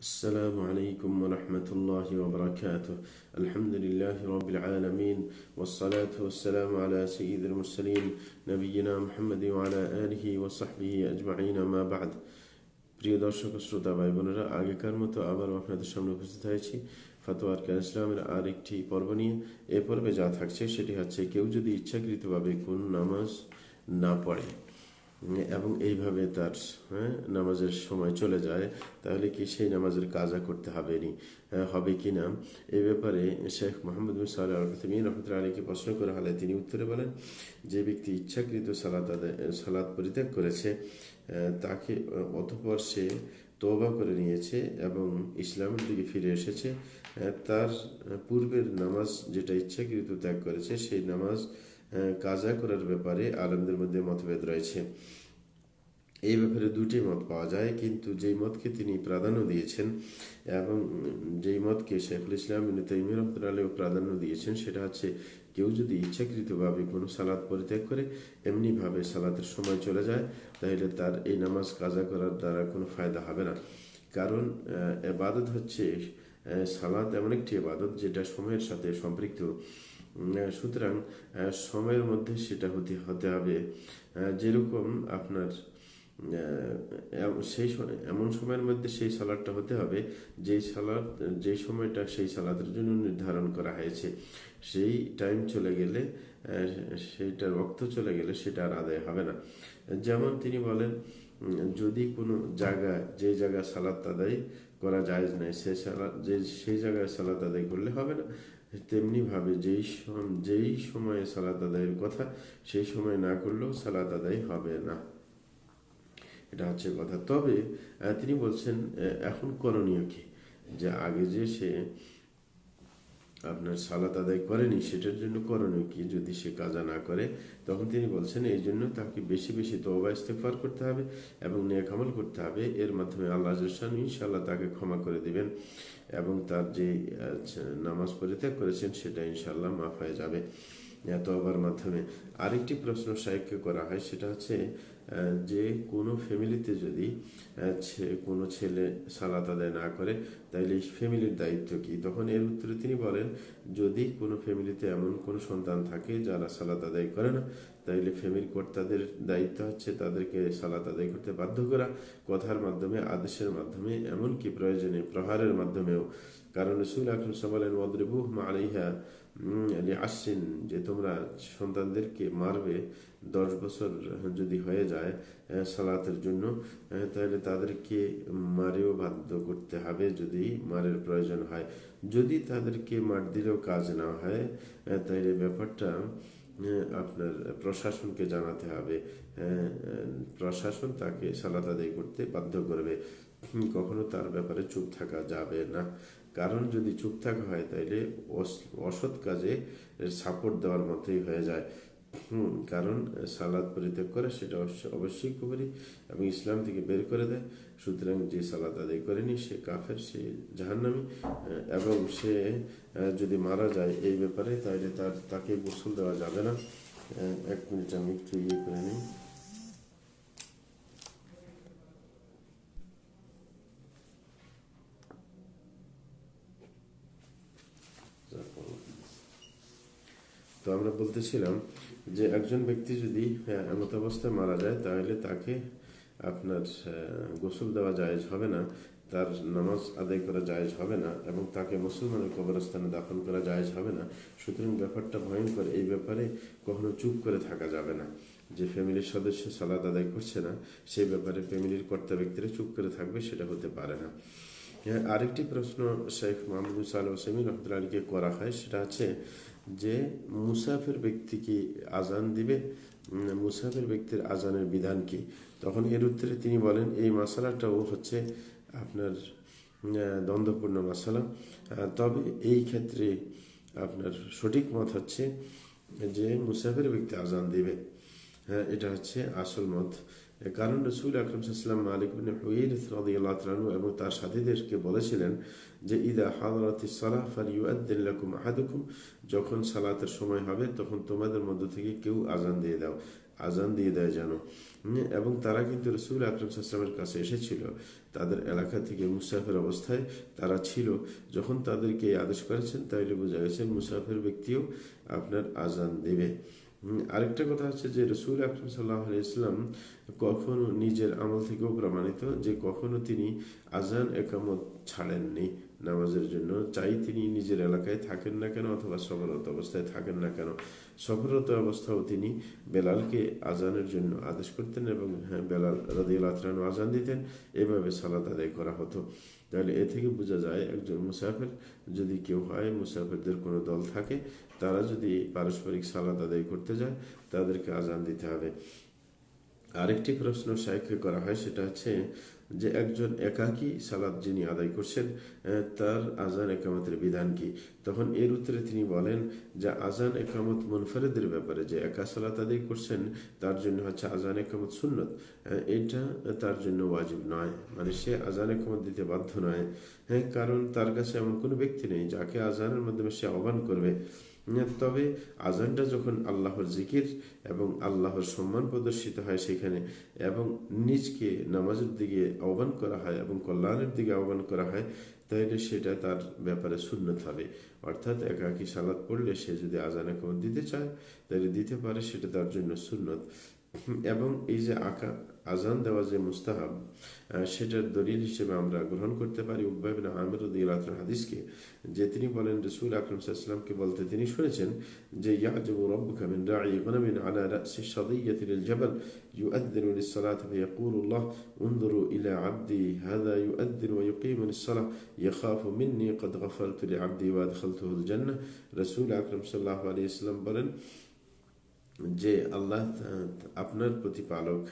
السلام عليكم ورحمة الله وبركاته. الحمد لله رب العالمين، والصلاة والسلام على سيد المرسلين نبينا محمد وعلى آله وصحبه أجمعين ما بعد. প্রিয় দর্শক ও শ্রোতা ভাই বোনেরা, আগেকার মতো আবার আপনাদের সামনে উপস্থিত হয়েছি ফতোয়া আরকান ইসলামের আরেকটি পর্ব নিয়ে। এ পর্বে যা থাকছে সেটি হচ্ছে, কেউ যদি ইচ্ছাকৃতভাবে কোন নামাজ না পড়ে এবং এইভাবে তার নামাজের সময় চলে যায়, তাহলে কি সেই নামাজের কাজা করতে হবে কি না, এই ব্যাপারে শেখ মোহাম্মদ বিন সালেহ আল উসাইমিন রাহমাতুল্লাহি আলাইহি প্রশ্ন করা হলে তিনি উত্তরে বলেন, যে ব্যক্তি ইচ্ছাকৃত সালাত পরিত্যাগ করেছে, তাকে অতঃপর সে তওবা করে নিয়েছে এবং ইসলামের দিকে ফিরে এসেছে, তার পূর্বের নামাজ যেটা ইচ্ছাকৃত ত্যাগ করেছে সেই নামাজ কাজা করার ব্যাপারে আলেমদের মধ্যে মতভেদ রয়েছে। এই ব্যাপারে দুটি মত পাওয়া যায়, কিন্তু যেই মতকে তিনি প্রাধান্য দিয়েছেন এবং যেই মতকে শেখুল ইসলাম ইবনে তাইমিয়া রাহমাতুল্লাহি আলাইহি প্রাধান্য দিয়েছেন, সেটা হচ্ছে, কেউ যদি ইচ্ছাকৃতভাবে কোনো সালাত পরিত্যাগ করে এমনিভাবে সালাতের সময় চলে যায়, তাহলে তার এই নামাজ কাজা করার দ্বারা কোনো ফায়দা হবে না। কারণ ইবাদত হচ্ছে, সালাত এমন একটি ইবাদত যেটা সময়ের সাথে সম্পৃক্ত। সুতরাং সময়ের মধ্যে সেটা হতে হবে, যেরকম আপনার সেই এমন সময়ের মধ্যে সেই সালাদটা হতে হবে যেই সময়টা সেই সালাতের জন্য নির্ধারণ করা হয়েছে। সেই টাইম চলে গেলে, সেইটার রক্ত চলে গেলে সেটা আর আদায় হবে না। যেমন তিনি বলেন, যদি কোনো যে জায়গায় সালাত আদায় করা জায়েজ নাই, সেই জায়গায় সালাত আদায় করলে হবে না। তেমনি ভাবে যেই সময়ে সালাত আদায়ের কথা সেই সময় না করলেও সালাত আদায় হবে না। এটা হচ্ছে কথা। তবে তিনি বলছেন, এখন করণীয় কি, যে আগে যে সে আপনার সালাত আদায় করেনি সেটার জন্য করণীয় কি যদি সে কাজা না করে। তখন তিনি বলছেন, এই জন্য তাকে বেশি বেশি তওবা ইস্তেগফার করতে হবে এবং নেক আমল করতে হবে। এর মাধ্যমে আল্লাহ ইনশাআল্লাহ তাকে ক্ষমা করে দিবেন এবং তার যে নামাজ পরিত্যাগ করেছেন সেটা ইনশাআল্লাহ মাফ হয়ে যাবে তওবার মাধ্যমে। আরেকটি প্রশ্ন শাইখকে করা হয়, সেটা হচ্ছে, যে কোনো ফ্যামিলিতে যদি কোনো ছেলে সালাত আদায় না করে, তাইলে ফ্যামিলির দায়িত্ব কি? তখন এর উত্তরে তিনি বলেন, যদি কোনো ফ্যামিলিতে এমন কোনো সন্তান থাকে যারা সালাত আদায় করে না, তাইলে ফ্যামিলি কর্তাদের দায়িত্ব হচ্ছে তাদেরকে সালাত আদায় করতে বাধ্য করা, কথার মাধ্যমে, আদেশের মাধ্যমে, এমনকি প্রয়োজনে প্রহারের মাধ্যমেও। কারণ রাসূল আকরাম সাল্লাল্লাহু আলাইহি ওয়াসাল্লাম ওয়াদরিবুহুম আলাইহা লিআশরিন, যে তোমরা সন্তানদেরকে মারবে 10 বছর যদি হয়ে যায় সালাতের জন্য, তাহলে তাদেরকে মারেও বাধ্য করতে হবে যদি মারের প্রয়োজন হয়। যদি তাদেরকে মার দিলেও কাজ না হয়, তাহলে ব্যাপারটা আপনার প্রশাসনকে জানাতে হবে। প্রশাসন তাকে সালাত আদায় করতে বাধ্য করবে। কখনো তার ব্যাপারে চুপ থাকা যাবে না। কারণ যদি চুপ থাকা হয়, তাইলে অসৎ কাজে সাপোর্ট দেওয়ার মতোই হয়ে যায়। কারণ সালাদ পরিত্যাগ করে সেটা অবশ্যই কুফরি এবং ইসলাম থেকে বের করে দেয়। সুতরাং যে সালাত আদায় করেনি সে কাফের, সে জাহান্নামী, এবং সে যদি মারা যায় এই ব্যাপারে, তাহলে তাকে গোসল দেওয়া যাবে না। 1 মিনিট আমি একটু করে নিই। তো আমরা বলতেছিলাম যে একজন ব্যক্তি যদি এমত অবস্থায় মারা যায়, তাহলে তাকে আপনার গোসল দেওয়া জায়েজ হবে না, তার নামাজ আদায় করা জায়েজ হবে না, এবং তাকে মুসলমানের কবরস্থানে দাফন করা জায়েজ হবে না। সুতরাং ব্যাপারটা ভয়ঙ্কর। এই ব্যাপারে কখনো চুপ করে থাকা যাবে না। যে ফ্যামিলির সদস্য সালাত আদায় করছে না, সেই ব্যাপারে ফ্যামিলির কর্তা ব্যক্তিরা চুপ করে থাকবে, সেটা হতে পারে না। আরেকটি প্রশ্ন শেখ মোহাম্মদ বিন সালেহ আল উসাইমিন রাহমাতুল্লাহি আলাইহি করা হয়, সেটা হচ্ছে, যে মুসাফির ব্যক্তি কি আজান দিবে? মুসাফির ব্যক্তির আজানের বিধান কি? তখন এর উত্তরে তিনি বলেন, এই মাসালাটাও হচ্ছে আপনার দ্বন্দ্বপূর্ণ মাসালা। তবে এই ক্ষেত্রে আপনার সঠিক মত হচ্ছে যে মুসাফির ব্যক্তি আজান দিবে। এটা হচ্ছে আসল মত। কারণ রাসূল আকরাম সাল্লাল্লাহু আলাইহি ওয়াসাল্লাম মালিক বিন হুয়াইরিস রাদিয়াল্লাহু তাআলা আনহু এবং তার সাথীদেরকে বলেছিলেন যে, ইদা হাদারাতিস সালাহ ফালিউআদ্দিন লাকুম আহাদুকুম, যখন সালাতের সময় হবে তখন তোমাদের মধ্য থেকে কেউ আজান দিয়ে দাও। আজান দিয়ে দেয় যেন। এবং তারা কিন্তু রসুল আকরাম সাল্লাল্লাহু আলাইহি ওয়াসাল্লামের কাছে এসেছিল, তাদের এলাকা থেকে মুসাফির অবস্থায় তারা ছিল, যখন তাদেরকে এই আদেশ করেছেন তাইলে বোঝা গেছে মুসাফির ব্যক্তিও আপনার আজান দেবে। আরেকটা কথা হচ্ছে যে রসুল আকরাম সাল্লাল্লাহু আলাইহি ওয়াসাল্লাম কখনো নিজের আমল থেকেও প্রমাণিত যে কখনো তিনি আজান একামত ছাড়েননি নামাজের জন্য, চাই তিনি নিজের এলাকায় থাকেন না কেন অথবা সফররত অবস্থায় থাকেন না কেন। সফররত অবস্থাও তিনি বেলালকে আজানের জন্য আদেশ করতেন এবং বেলাল রাদিয়াল্লাহু তাআলা আজান দিতেন, এভাবে সালাত আদায় করা হতো। তাহলে এ থেকে বোঝা যায় একজন মুসাফির যদি কেউ হয়, মুসাফিরদের কোনো দল থাকে, তারা যদি পারস্পরিক সালাত আদায় করতে যায় তাদেরকে আজান দিতে হবে। আরেকটি প্রশ্ন শাইখকে করা হয়, সেটা হচ্ছে যে একজন একাকী সালাত যিনি আদায় করছেন তার আজান একামতের বিধান কি? তখন এর উত্তরে তিনি বলেন যে আজান একামত মুনফারিদের ব্যাপারে, যে একা সালাত আদায় করছেন তার জন্য হচ্ছে আজান একামত সুন্নত, এটা তার জন্য ওয়াজিব নয়, মানে সে আজান একামত দিতে বাধ্য নয়। কারণ তার কাছে এমন কোনো ব্যক্তি নেই যাকে আজানের মাধ্যমে সে আহ্বান করবে। তবে আজানটা যখন আল্লাহর জিকির এবং আল্লাহর সম্মান প্রদর্শিত হয় সেখানে, এবং নিজকে নামাজের দিকে আহ্বান করা হয় এবং কল্যাণের দিকে আহ্বান করা হয়, তাহলে সেটা তার ব্যাপারে সুন্নত হবে। অর্থাৎ একাকী সালাত পড়লে সে যদি আজান একামত দিতে চায় তাহলে দিতে পারে, সেটা তার জন্য সুন্নত। এবং এই যে আজান দেওয়া যে মুস্তাহাব, সেটার দলিল হিসেবে আমরা গ্রহণ করতে পারি উকবা ইবনে আমির রাদিয়াল্লাহু আনহু হাদিসকে, যে তিনি বলেন রাসূল আকরাম সাল্লাল্লাহু আলাইহি ওয়াসাল্লামকে বলতে তিনি শুনেছেন যে ইয়াজবু রাব্বুকা মিন রা'i গনামিন আলা রা'সি শাদিয়্যাতি লিল জাবাল ইউআদ্দিনু লিস-সালাতি ফায়াকুলু আল্লাহ উনজুরু ইলা আবদি হাযা ইউআদ্দিনু ওয়া ইউকিমু লিস-সালাহ ইয়াখাফু মিন্নি ক্বাদ গফারতু লি'আবদি ওয়া আদখালতুহুল জান্নাহ। রাসূল আকরাম সাল্লাল্লাহু আলাইহি ওয়াসাল্লাম বলেন যে আল্লাহ আপনার প্রতিপালক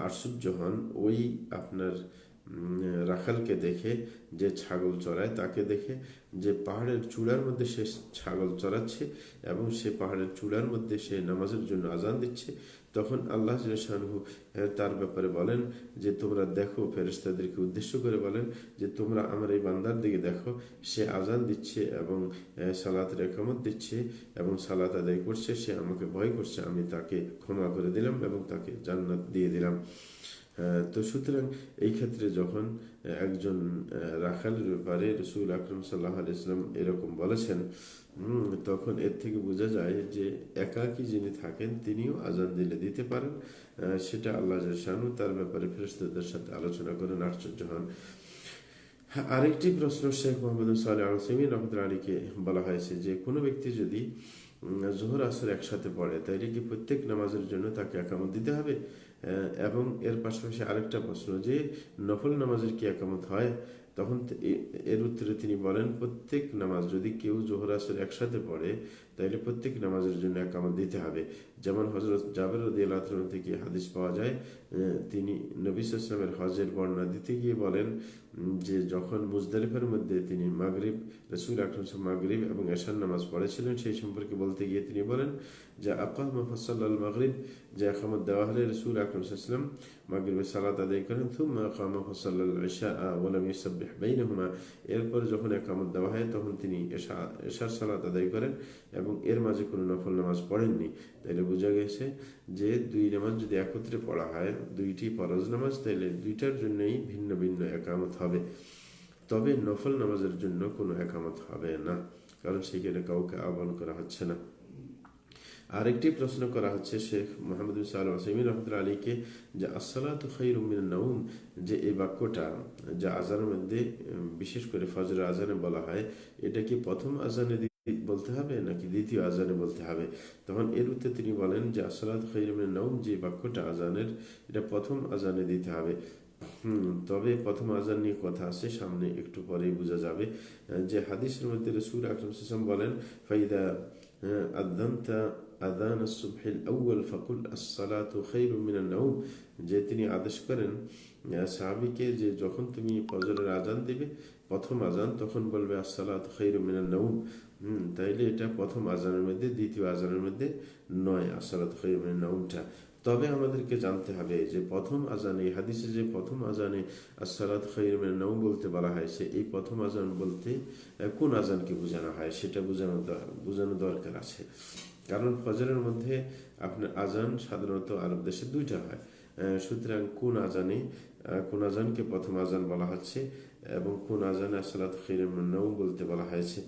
আশ্চর্য হন ওই আপনার রাখালকে দেখে যে ছাগল চড়ায়, তাকে দেখে যে পাহাড়ের চূড়ার মধ্যে সে ছাগল চড়াচ্ছে এবং সে পাহাড়ের চূড়ার মধ্যে সে নামাজের জন্য আজান দিচ্ছে। তখন আল্লাহ শানহু তার ব্যাপারে বলেন যে তোমরা দেখো, ফেরেশতাদেরকে উদ্দেশ্য করে বলেন যে তোমরা আমার এই বান্দার দিকে দেখো, সে আজান দিচ্ছে এবং সালাতের একামত দিচ্ছে এবং সালাত আদায় করছে, সে আমাকে ভয় করছে, আমি তাকে ক্ষমা করে দিলাম এবং তাকে জান্নাত দিয়ে দিলাম। তো সুতরাং এই ক্ষেত্রে যখন একজন রাখালের ব্যাপারে রাসূল আকরাম সাল্লাল্লাহু আলাইহি ওয়াসাল্লাম এরকম বলেছেন, তখন এর থেকে বোঝা যায় যে একাকী যিনি থাকেন তিনিও আজান দিলে দিতে পারেন। সেটা আল্লাহ শানু তার ব্যাপারে ফেরেশতাদের সাথে আলোচনা করেন, আশ্চর্য হন। আরেকটি প্রশ্ন শেখ মোহাম্মদ সালেহ আল উসাইমিন রাহমাতুল্লাহি আলাইহি বলা হয়েছে যে কোনো ব্যক্তি যদি জোহর আসর একসাথে পড়ে তাইলে কি প্রত্যেক নামাজের জন্য তাকে একামত দিতে হবে? এবং এর পাশাপাশি আরেকটা প্রশ্ন যে নফল নামাজের কি একামত হয়? তখন এর উত্তরে তিনি বলেন প্রত্যেক নামাজ যদি কেউ জোহর আসর একসাথে পড়ে তাইলে প্রত্যেক নামাজের জন্য একামত দিতে হবে। যেমন হযরত জাবের রাদিয়াল্লাহু তাআলা থেকে হাদিস পাওয়া যায়, তিনি নবী সাল্লাল্লাহু আলাইহি ওয়াসাল্লামের হজের বর্ণনা দিতে গিয়ে বলেন যে যখন মুজদালিফার মধ্যে তিনি মাগরিব, রাসূল আকরাম সাল্লাল্লাহু আলাইহি ওয়াসাল্লাম মাগরিব এবং এশার নামাজ পড়েছিলেন, সেই সম্পর্কে বলতে গিয়ে তিনি বলেন যে আকামা ফাসাল্লাল মাগরিব, যে একামত দেওয়া হলে রাসূল আকরাম সাল্লাল্লাহু আলাইহি ওয়াসাল্লাম মাগরিবের সালাত আদায় করেন, থুম্মা আকামা ফাসাল্লাল ইশা ওয়া লাম ইউসাব্বিহ বাইনাহুমা, এরপর যখন একামত দেওয়া হয় তখন তিনি এশার সালাত আদায় করেন এবং এর মাঝে কোনো নফল নামাজ পড়েননি। তাইলে বোঝা গেছে যে দুই নামাজ যদি একত্রে পড়া হয়, দুইটি ফরজ নামাজ, তাইলে দুইটার জন্যই ভিন্ন ভিন্ন একামত হবে। তবে নফল নামাজের জন্য কোনো একামত হবে না, কারণ সেখানে কাউকে আহ্বান করা হচ্ছে না। আরেকটি প্রশ্ন করা হচ্ছে শেখ মোহাম্মদ বিন সালেহ আল উসাইমিন রাহমাতুল্লাহি আলাইহি যে আসসালাতু খায়রুম মিনান নাওম, যে এই বাক্যটা যা আজানের মধ্যে বিশেষ করে ফজরের আজানে বলা হয়, এটা কি প্রথম আজানে বলতে হবে নাকি দ্বিতীয় আজানে বলতে হবে? তখন এর উত্তরে তিনি বলেন যে আসসালাতু খায়রুম মিনান নাওম, যে বাক্যটা আজানের, এটা প্রথম আজানে দিতে হবে। তবে প্রথম আজান নিয়ে কথা আছে, সামনে একটু পরেই বোঝা যাবে। যে হাদিসের মধ্যে রাসূল আকরাম সাল্লাল্লাহু আলাইহি ওয়াসাল্লাম বলেন ফাইদা আযানতা আযান আস-সুবহিল আউয়াল ফাকুল আস-সালাতু খায়রুম মিনান নাওম, যে তিনি আদেশ করেন সাহাবীকে যে যখন তুমি ফজরের আজান দিবে প্রথম আজান, তখন বলবে আস-সালাতু খায়রুম মিনান নাওম। তাইলে এটা প্রথম আজানের মধ্যে, দ্বিতীয় আজানের মধ্যে নয় আস-সালাতু খায়রুম মিনান নাওমটা। তবে আমাদেরকে জানতে হবে যে প্রথম আজানে, হাদিসে যে প্রথম আজানে as-সালাতু খায়রুম মিনান নাওম বলতে বলা হয়েছে, এই প্রথম আজান বলতে কোন আজানকে বোঝানো হয় সেটা বোঝানো দরকার আছে। কারণ ফজরের মধ্যে আপনার আজান সাধারণত আরব দেশে দুইটা হয়। সুতরাং কোন আজানকে প্রথম আজান বলা হচ্ছে এবং কোন আজানে আসসালাত খায়রুম মিনান নাওম বলতে বলা হয়েছে।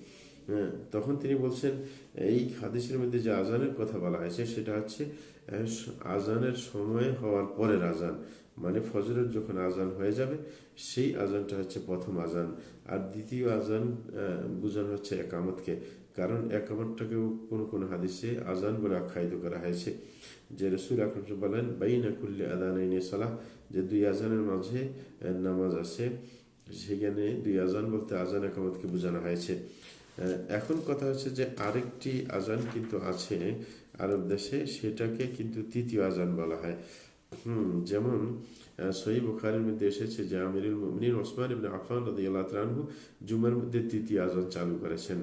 হ্যাঁ, তখন তিনি বলছেন এই হাদিসের মধ্যে যে আজানের কথা বলা হয়েছে সেটা হচ্ছে আজানের সময় হওয়ার পরের আজান, মানে ফজরের যখন আজান হয়ে যাবে সেই আজানটা হচ্ছে প্রথম আজান। আর দ্বিতীয় আজান বোঝানো হচ্ছে একামতকে, কারণ একামতটাকেও কোন কোন হাদিসে আজান বলে আখ্যায়িত করা হয়েছে। যে রাসূল আকরাম বলেন বাইনা কুল্লি আযানাইনি সালাহ, যে দুই আজানের মাঝে নামাজ আছে, সেখানে দুই আজান বলতে আজান একামতকে বোঝানো হয়েছে। এখন কথা হচ্ছে যে আরেকটি আজান কিন্তু আছে আরব দেশে, সেটাকে কিন্তু তৃতীয় আজান বলা হয়। যেমন সহিহ বুখারীর মধ্যে এসেছে যে আমিরুল মুমিনিন ওসমান ইবনে আফফান রাদিয়াল্লাহু তাআলা আনহু জুমার মধ্যে তৃতীয় আজান চালু করেছেন,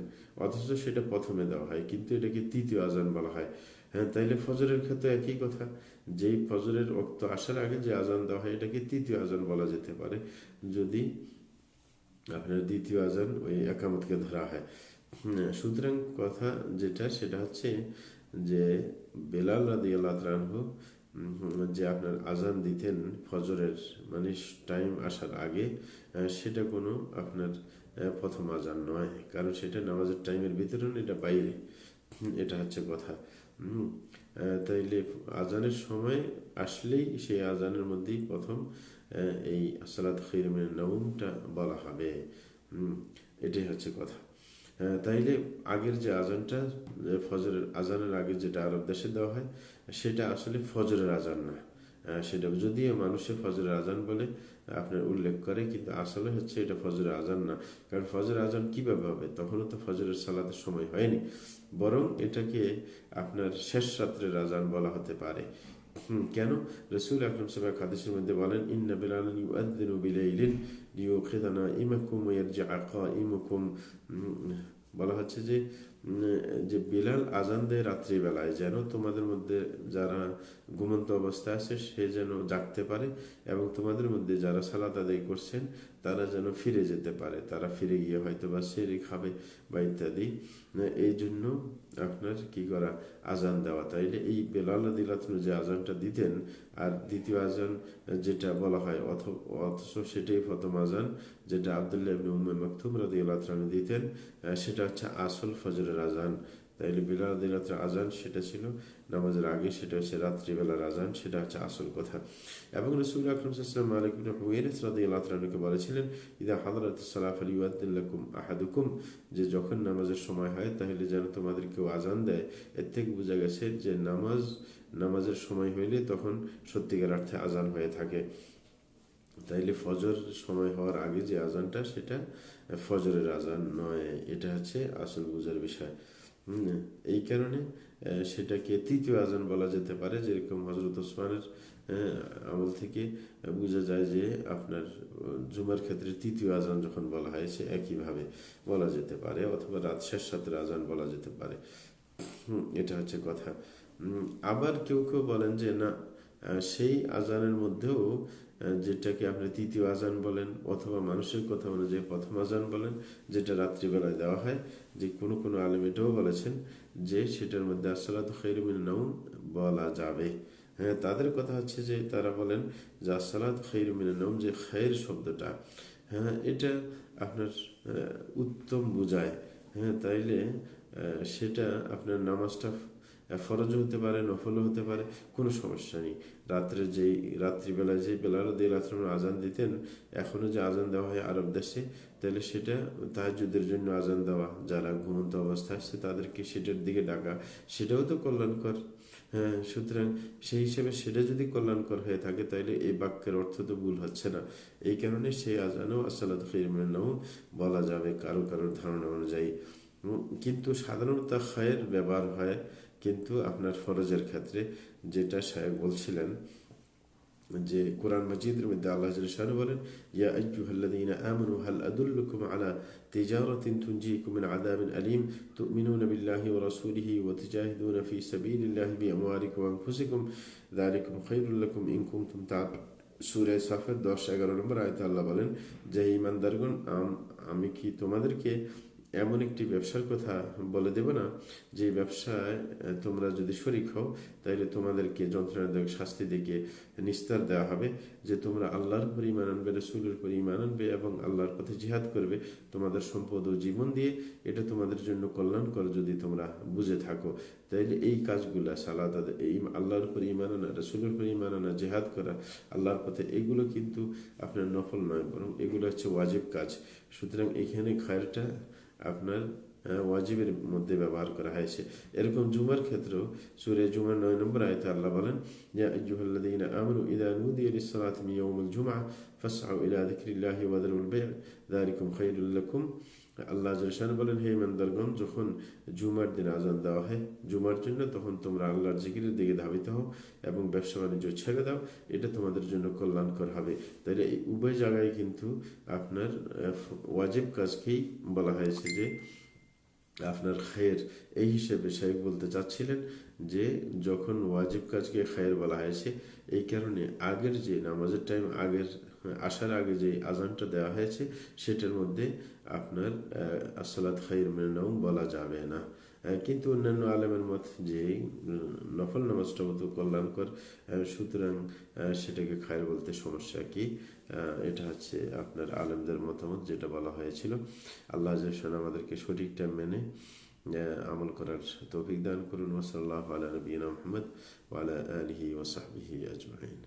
অথচ সেটা প্রথমে দেওয়া হয় কিন্তু এটাকে তৃতীয় আজান বলা হয়। হ্যাঁ, তাইলে ফজরের ক্ষেত্রে একই কথা, যেই ফজরের ওয়াক্ত আসার আগে যে আজান দেওয়া হয় এটাকে তৃতীয় আজান বলা যেতে পারে, যদি আপনার দ্বিতীয় আজান ওই একামতকে ধরা হয়। সুতরাং কথা যেটা সেটা হচ্ছে যে বেলাল রাদিয়াল্লাহু তাআলা আনহু যে আপনার আজান দিতেন ফজরের, মানে টাইম আসার আগে, সেটা কোনো আপনার প্রথম আজান নয়, কারণ সেটা নামাজের টাইমের ভিতরে না, এটা বাইরে। এটা হচ্ছে কথা। তাইলে আজানের সময় আসলেই সেই আজানের মধ্যেই প্রথম এই আসসালাতু খায়রুম মিনান নাওমটা বলা হবে। এটাই হচ্ছে কথা। তাইলে আগের যে আজানটা, ফজরের আজানের আগে যেটা আরব দেশে দেওয়া হয় সেটা আসলে ফজরের আজান না। সেটা যদিও মানুষের ফজরের আজান বলে আপনার উল্লেখ করে, কিন্তু আসলে হচ্ছে এটা ফজরের আজান না। কারণ ফজরের আজান কিভাবে হবে, তখনও তো ফজরের সালাতের সময় হয়নি, বরং এটাকে আপনার শেষ রাত্রের আজান বলা হতে পারে। কেন? রাসূল আকরাম সাল্লাল্লাহু আলাইহি হাদিসের মধ্যে বলেন ইন্না বিলালান ইউআযযিনু বিলাইলিন লিইউখিযা নাঈমাকুম ওয়া ইয়ারজিআ কাঈমুকুম। বলা হচ্ছে যে যে বিলাল আজান দেয় রাত্রিবেলায়, যেন তোমাদের মধ্যে যারা ঘুমন্ত অবস্থায় আছে সে যেন জাগতে পারে, এবং তোমাদের মধ্যে যারা সালাত আদায় করছেন তারা যেন ফিরে যেতে পারে, তারা ফিরে গিয়ে হয়তো বা সেরে খাবে বা ইত্যাদি। এই জন্য আপনার কি করা, আজান দেওয়া। তাইলে এই বেলাল রাদিয়াল্লাহু আনহু যে আজানটা দিতেন, আর দ্বিতীয় আজান যেটা বলা হয় অথচ সেটাই প্রথম আজান যেটা আব্দুল্লাহ ইবনে উম্মে মাকতুম রাদিয়াল্লাহু আনহু দিতেন, সেটা হচ্ছে আসল ফজরের আজান। তাইলে বিলাল রাদিয়াল্লাহু আজান সেটা ছিল নামাজের আগে, সেটা হচ্ছে রাত্রিবেলার আজান, সেটা হচ্ছে আসল কথা। এবং রাসূল আকরাম সাল্লাল্লাহু আলাইহি ওয়াসাল্লাম মালিক ইবনে হুওয়াইরিস রাদিয়াল্লাহু আনহুকে বলেছিলেন ইযা হাদারাতিস সালাহ ফালিউআদ্দিন লাকুম আহাদুকুম, যে যখন নামাজের সময় হয় তাহলে যেন তোমাদের কেউ আজান দেয়। এর থেকে বোঝা গেছে যে নামাজের সময় হইলে তখন সত্যিকার অর্থে আজান হয়ে থাকে। তাইলে ফজর সময় হওয়ার আগে যে আজানটা সেটা ফজরের আজান নয়, এটা হচ্ছে আসল বোঝার বিষয়। এই কারণে সেটাকে তৃতীয় আজান বলা যেতে পারে, যেরকম হযরত ওসমানের আমল থেকে বোঝা যায় যে আপনার জুমার ক্ষেত্রে তৃতীয় আজান যখন বলা হয় সে একইভাবে বলা যেতে পারে, অথবা রাত শেষ রাতের আজান বলা যেতে পারে। এটা হচ্ছে কথা। আবার কেউ কেউ বলেন যে না, সেই আজানের মধ্যেও যেটাকে আপনি তৃতীয় আজান বলেন, অথবা মানুষের কথা অনুযায়ী প্রথম আজান বলেন, যেটা রাত্রিবেলায় দেওয়া হয়, যে কোনো কোনো আলেম এটাও বলেছেন যে সেটার মধ্যে আসসালাতু খায়রুম মিনান নাওম বলা যাবে। হ্যাঁ, তাদের কথা হচ্ছে যে তারা বলেন যে আসসালাতু খায়রুম মিনান নাওম, যে খায়ের শব্দটা, হ্যাঁ, এটা আপনার উত্তম বোঝায়। হ্যাঁ, তাইলে সেটা আপনার নামাজটা ফরজও হতে পারে, নফলও হতে পারে, কোনো সমস্যা নেই। রাত্রিবেলায় যে বেলাল রাদিয়াল্লাহু আনহু আজান দিতেন, এখনো যে আজান দেওয়া হয় আরব দেশে, তাহলে সেটা তাহাজ্জুদের জন্য আজান দেওয়া, যারা ঘুমন্ত অবস্থায় আছে তাদেরকে সেটার দিকে ডাকা, সেটাও তো কল্যাণকর। হ্যাঁ, সুতরাং সেই হিসেবে সেটা যদি কল্যাণকর হয়ে থাকে তাহলে এই বাক্যের অর্থ তো ভুল হচ্ছে না। এই কারণে সেই আজানও আসসালাতু খায়রুম মিনান নাওম বলা যাবে কারোর ধারণা অনুযায়ী। কিন্তু সাধারণত খায়ের ব্যবহার হয় কিন্তু আপনার ফরজের ক্ষেত্রে, যেটা শায়খ বলছিলেন যে কোরআন মাজিদের মধ্যে আল্লাহ জাল্লা শানহু বলেন ইয়া আইয়ুহাল্লাযীনা আমানু হাল আদুল্লুকুম আলা তিজারাতিন তুনজিকুম মিন আযাবিন আলীম তুমিনুনা বিল্লাহি ওয়া রাসূলিহি ওয়া তুজাহিদুনা ফি সাবিলিল্লাহি বিআমওয়ালিকুম ওয়া আনফুসিকুম যালিকুম খায়রুল লাকুম ইন কুনতুম তা'লামুন। সূরা সাফের 10-11 নম্বর আয়াতে আল্লাহ বলেন যে ঈমানদারগণ, আমি কি তোমাদেরকে এমন একটি ব্যবসার কথা বলে দেব না যে ব্যবসায় তোমরা যদি শরিক হও তাহলে তোমাদেরকে যন্ত্রণাদায়ক শাস্তি দিকে নিস্তার দেওয়া হবে, যে তোমরা আল্লাহর উপর ঈমান আনবে, রাসূলের উপর ঈমান আনবে এবং আল্লাহর পথে জিহাদ করবে তোমাদের সম্পদ ও জীবন দিয়ে, এটা তোমাদের জন্য কল্যাণকর যদি তোমরা বুঝে থাকো। তাইলে এই কাজগুলা সালাত, এই আল্লাহর উপর ঈমান আনা, রাসূলের উপর ঈমান আনা, জিহাদ করা আল্লাহর পথে, এগুলো কিন্তু আপনার নফল নয়, বরং এগুলো হচ্ছে ওয়াজিব কাজ। সুতরাং এখানে খায়রটা আপনার ওয়াজিবের মধ্যে ব্যবহার করা হয়েছে। এরকম জুমার ক্ষেত্রেও সূরা জুমার 9 নম্বর আয়াতে আল্লাহ বলেন, ইয়া আইয়ুহাল্লাযীনা আমানু ইযা নুদিয়া লিস-সালাতি মিন ইয়াউমিল জুমআহ ফাসআউ ইলা যিকরিল্লাহি ওয়া যারুল বায়' যালিকুম খায়রুল লাকুম। আল্লাহ জাল্লাহু বলেন, হে ইমানদারগণ, যখন জুমার দিন আজান দেওয়া হয় জুমার জন্য, তখন তোমরা আল্লাহর জিকিরের দিকে ধাবিত হও এবং ব্যবসা বাণিজ্য ছেড়ে দাও, এটা তোমাদের জন্য কল্যাণকর হবে। তাইলে এই উভয় জায়গায় কিন্তু আপনার ওয়াজিব কাজকেই বলা হয়েছে যে আপনার খায়ের। এই হিসেবে শাইখ বলতে চাচ্ছিলেন যে যখন ওয়াজিব কাজকে খায়ের বলা হয়েছে, এই কারণে আগের যে নামাজের টাইম, আগের আসার আগে যে আজানটা দেওয়া হয়েছে সেটার মধ্যে আপনার আসসালাত খায়রুম মিনান নাওম বলা যাবে না। কিন্তু অন্যান্য আলেমের মত যে নফল নামাজটা মতো কল্যাণকর, সুতরাং সেটাকে খায়ের বলতে সমস্যা কি? এটা হচ্ছে আপনার আলেমদের মতামত, যেটা বলা হয়েছিল। আল্লাহ জাল্লাহু আমাদেরকে সঠিক টাইম মেনে আমল করার তৌফিক দান করুন। ওয়া সাল্লাল্লাহু আলা নবিয়িনা মুহাম্মদ ওয়া আলা আলিহি ওয়া সাহবিহি আজমাইন।